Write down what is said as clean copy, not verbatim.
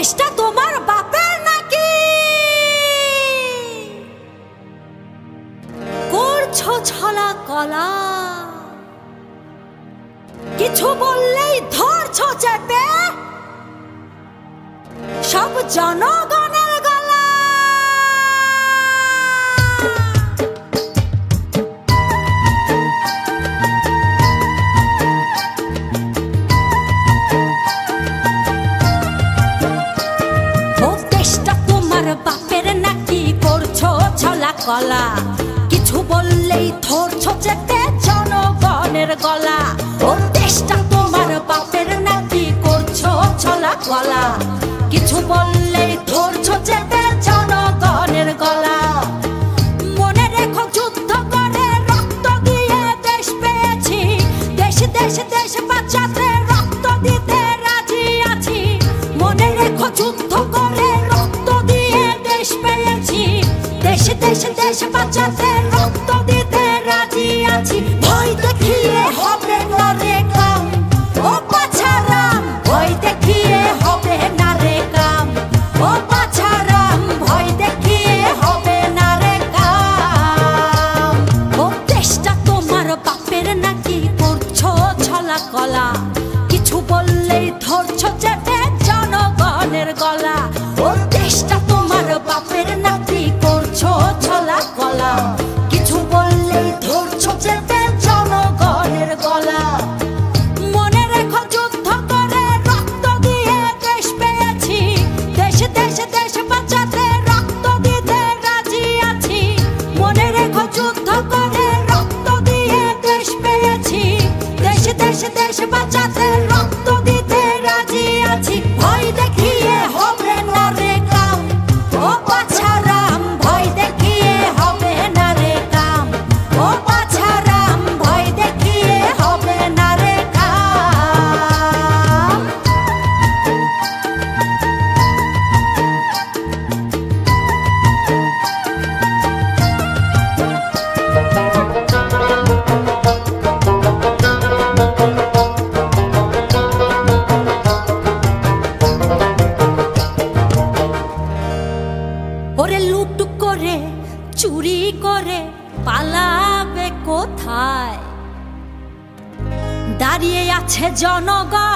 দেশটা তোমার বাপের নাকি? করছো ছলা কলা, কিছু বললেই ধরছো চেপে সব জনগণের গলা। ও দেশটা তোমার বাপের নাকি? করছো ছলা কলা, কিছু বললেই ধরছো চেপে জনগণের গলা। ও দেশটা তোমার বাপের নাকি? করছো ছলা কলা, কিছু বললেই ধরছো চেপে জনগণের গলা। মনে রেখো যুদ্ধ করে রক্ত দিয়ে দেশ পেয়েছি, দেশ দেশ দেশ বাঁচাতে রক্ত দিতে রাজি আছি। মনে রেখো যুদ্ধ করে রক্ত দিয়ে দেশ পেয়েছি, দেশ দেশ দেশ বাঁচাতে রক্ত দিতে রাজি আছি। ভয় দেখিয়ে হবে না রে কাম, ও পাছারাম ভয় দেখিয়ে হবে না রে কাম, ও পাছারাম ভয় দেখিয়ে হবে না রে কাম। ও দেশটা তোমার বাপের নাকি? করছো ছলা কলা, কিছু বললেই ধরছো চেপে জনগণের গলা। ও দেশটা তোমার বাপের নাকি? করছো ছলা কলা, কিছু বললেই ধরছো চেপে জনগণের গলা। মনে রেখো যুদ্ধ করে রক্ত দিয়ে দেশ পেয়েছি, দেশ দেশ দেশ বাঁচাতে রক্ত দিতে রাজি আছি। মনে রেখো যুদ্ধ করে রক্ত দিয়ে দেশ পেয়েছি, দেশ দেশ দেশ বাঁচাতে রক্ত দিতে রাজি আছি। ভয় দেখিয়ে হবে না রে কাম, ও পাছারাম ভয় দেখিয়ে হবে না রে কাম, ও পাছারাম ভয় দেখিয়ে হবে না রে কাম। ওরে লুট করে চুরি করে পালাবে কোথায়? দাঁড়িয়ে আছে জনগণ